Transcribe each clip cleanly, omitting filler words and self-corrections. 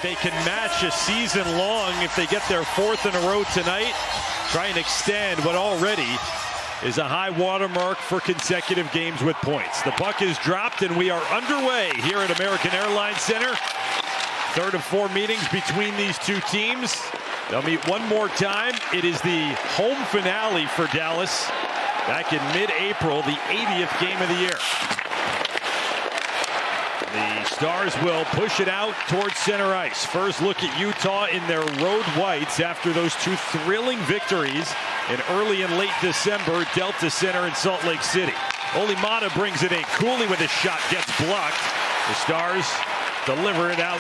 They can match a season long if they get their fourth in a row tonight. Try and extend what already is a high watermark for consecutive games with points. The puck is dropped and we are underway here at American Airlines Center. Third of four meetings between these two teams. They'll meet one more time. It is the home finale for Dallas back in mid-April, the 80th game of the year. The Stars will push it out towards center ice. First look at Utah in their road whites after those two thrilling victories in early and late December, Delta Center in Salt Lake City. Olimata brings it in. Cooley with a shot gets blocked. The Stars deliver it out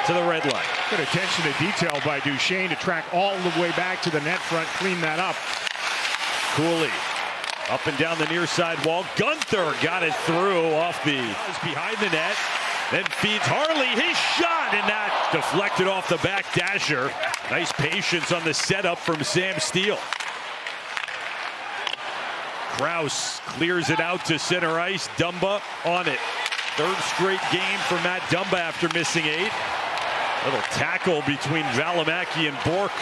to the red line. Good attention to detail by Duchesne to track all the way back to the net front, clean that up. Cooley up and down the near side wall. Gunther got it through off the behind the net. Then feeds Harley his shot, and that deflected off the back dasher. Nice patience on the setup from Sam Steele. Krause clears it out to center ice. Dumba on it. Third straight game for Matt Dumba after missing 8. Little tackle between Valimaki and Bourque.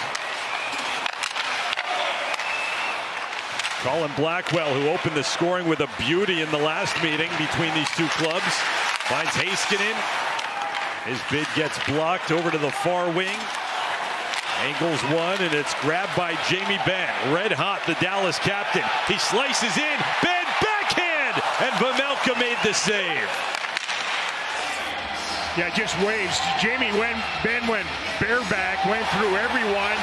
Colin Blackwell, who opened the scoring with a beauty in the last meeting between these two clubs, finds Heiskanen. His bid gets blocked over to the far wing. Angles one, and it's grabbed by Jamie Benn. Red hot, the Dallas captain. He slices in. Benn backhand, and Vejmelka made the save. Yeah, just waves. Benn went bareback, went through everyone.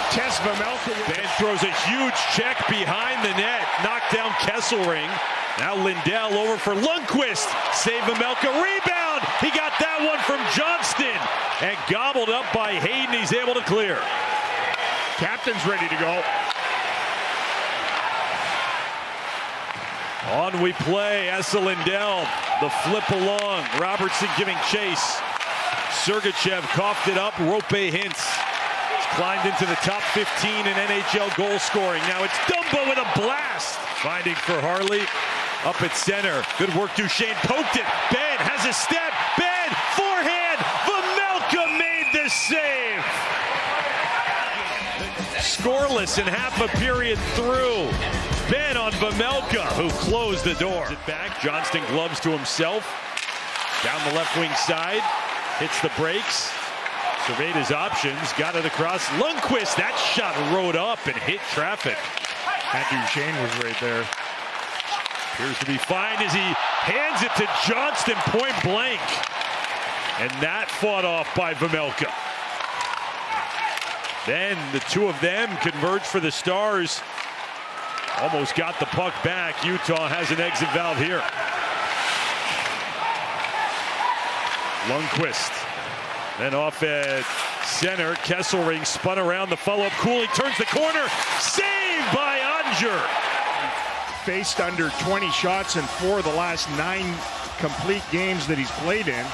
Tess Vejmelka. Benn throws a huge check behind the net. Knocked down Kesselring. Now Lindell over for Lundqvist. Save Vejmelka. Rebound. He got that one from Johnston. And gobbled up by Hayden. He's able to clear. Captain's ready to go. On we play. Esa Lindell. The flip along. Robertson giving chase. Sergachev coughed it up. Rope hints. Climbed into the top 15 in NHL goal scoring. Now it's Dumba with a blast. Finding for Harley up at center. Good work, Duchesne poked it. Benn has a step. Benn, forehand. Vejmelka made the save. Scoreless in half a period through. Benn on Vejmelka, who closed the door. It back. Johnston gloves to himself. Down the left wing side. Hits the brakes. Surveyed his options, got it across. Lundqvist, that shot rode up and hit traffic. And Duchesne was right there. Appears to be fine as he hands it to Johnston point blank. And that fought off by Vejmelka. Then the two of them converge for the Stars. Almost got the puck back. Utah has an exit valve here. Lundqvist. Then off at center, Kesselring spun around the follow-up. Cooley turns the corner. Saved by Oettinger. Faced under 20 shots in 4 of the last 9 complete games that he's played in.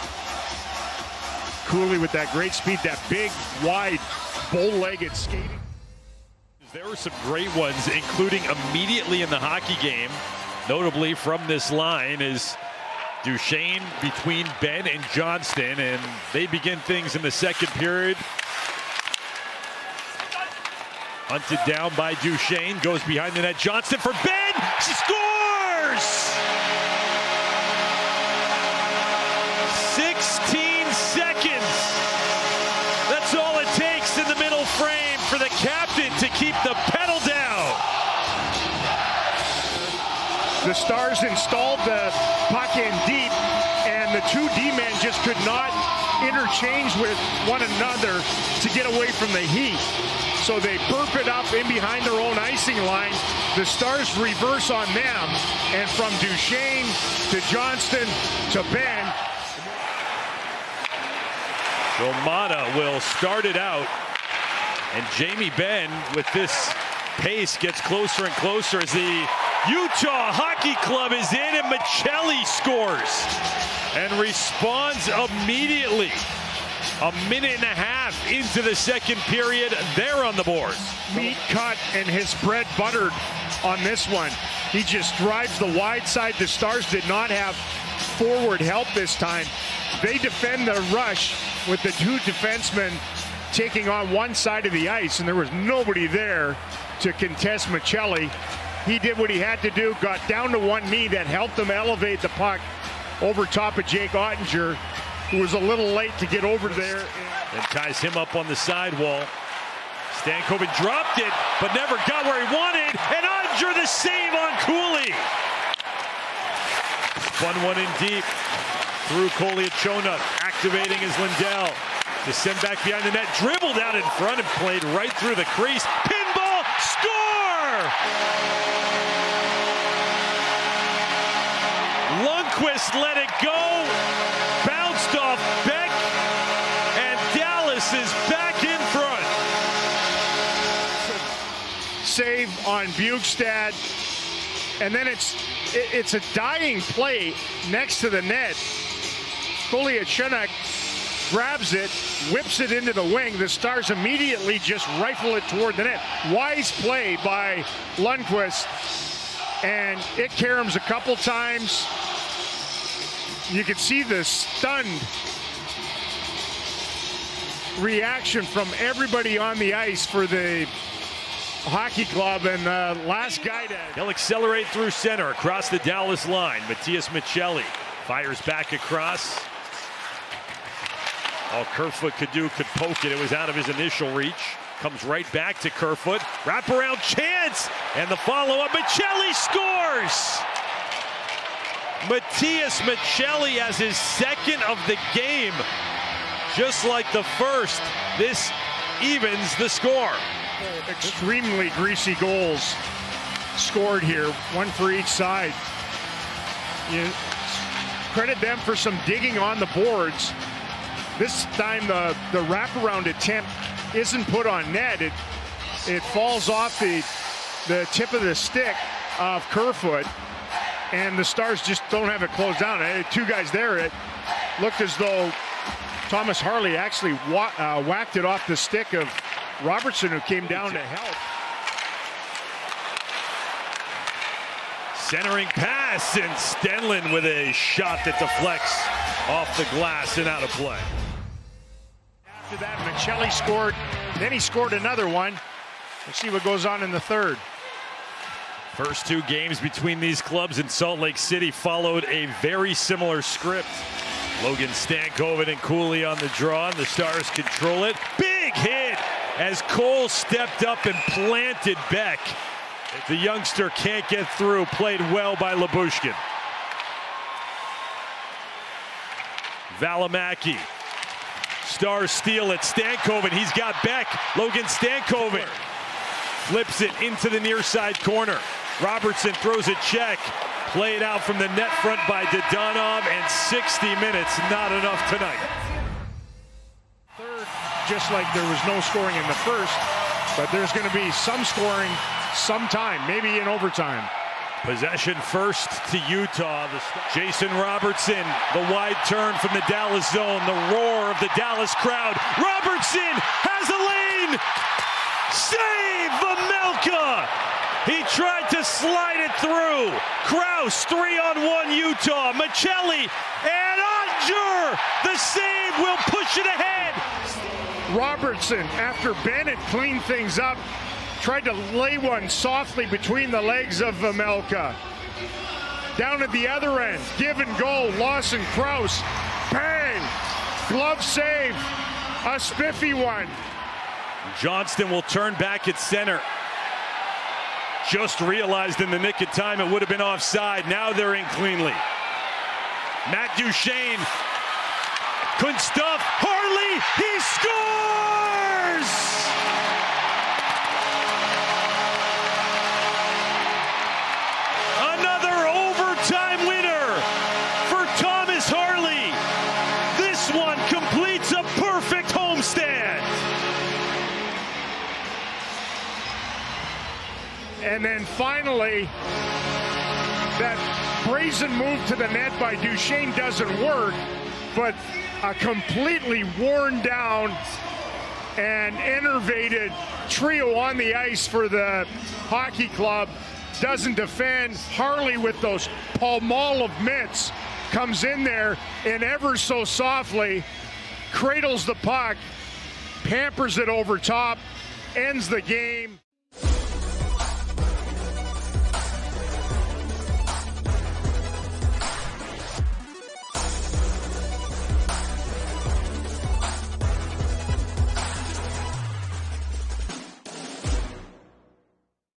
Cooley with that great speed, that big, wide, bow-legged skating. There were some great ones, including immediately in the hockey game. Notably from this line is Duchesne between Benn and Johnston, and they begin things in the second period. Hunted down by Duchesne, goes behind the net. Johnston for Benn, scores! 16 seconds. That's all it takes in the middle frame for the captain to keep the pedal down. The Stars installed the puck in deep, and the two D-men just could not interchange with one another to get away from the heat. So they burp it up in behind their own icing line. The Stars reverse on them, and from Duchesne to Johnston to Benn. Romana will start it out, and Jamie Benn with this pace gets closer and closer as the Utah Hockey Club is in, and Michelli scores and responds immediately. A minute and a half into the second period, they're on the board. Meat cut and his bread buttered on this one. He just drives the wide side. The Stars did not have forward help this time. they defend the rush with the two defensemen taking on one side of the ice, and there was nobody there to contest Michelli. He did what he had to do, got down to one knee that helped him elevate the puck over top of Jake Oettinger, who was a little late to get over there. And ties him up on the sidewall. Stankoven dropped it, but never got where he wanted. And Oettinger the save on Cooley. Spun one in deep. Through Kolyachonok, activating his Lindell. To send back behind the net, dribbled out in front and played right through the crease. Pinball, score! Lundqvist let it go. Bounced off Beck, and Dallas is back in front. Save on Bjugstad, and then it's a dying play next to the net. Kolyachonok grabs it, whips it into the wing. The Stars immediately just rifle it toward the net. Wise play by Lundqvist, and it caroms a couple times. You can see the stunned reaction from everybody on the ice for the hockey club, and last guy to... He'll accelerate through center across the Dallas line. Matias Michelli fires back across. All Kerfoot could do, could poke it. It was out of his initial reach. Comes right back to Kerfoot. Wraparound chance, and the follow-up. Michelli scores! Matias Michelli has his second of the game. Just like the first, this evens the score. Extremely greasy goals scored here, one for each side. You credit them for some digging on the boards. This time the wraparound attempt isn't put on net. It falls off the tip of the stick of Kerfoot, and the Stars just don't have it closed down. Two guys there. It looked as though Thomas Harley actually whacked it off the stick of Robertson, who came down to help. Centering pass, and Stenlund with a shot that deflects off the glass and out of play. After that, Michelli scored. Then he scored another one. Let's see what goes on in the third. First two games between these clubs in Salt Lake City followed a very similar script. Logan Stankoven and Cooley on the draw, and the Stars control it. Big hit as Cole stepped up and planted Beck. The youngster can't get through. Played well by Lyubushkin. Valimaki. Stars steal it. Stankoven, he's got Beck. Logan Stankoven flips it into the near side corner. Robertson throws a check. Played out from the net front by Dadonov, and 60 minutes, not enough tonight. Third, just like there was no scoring in the first, but there's going to be some scoring sometime, maybe in overtime. Possession first to Utah. Jason Robertson, the wide turn from the Dallas zone, the roar of the Dallas crowd. Robertson has a lane. Save Vejmelka. He tried to slide it through. Kraus, 3-on-1 Utah. Michelli and Oettinger. The save will push it ahead. Robertson, after Benn had cleaned things up, tried to lay one softly between the legs of Vejmelka. Down at the other end, give and go, Lawson Kraus. Bang! Glove save. A spiffy one. Johnston will turn back at center. Just realized in the nick of time it would have been offside. Now they're in cleanly. Matt Duchene couldn't stuff. Harley, he scores! Another overtime winner for Thomas Harley. This one completes a perfect homestand. And then finally, that brazen move to the net by Duchene doesn't work, but a completely worn down and enervated trio on the ice for the hockey club doesn't defend. Harley with those Palmolive mitts comes in there and ever so softly cradles the puck, pampers it over top, ends the game.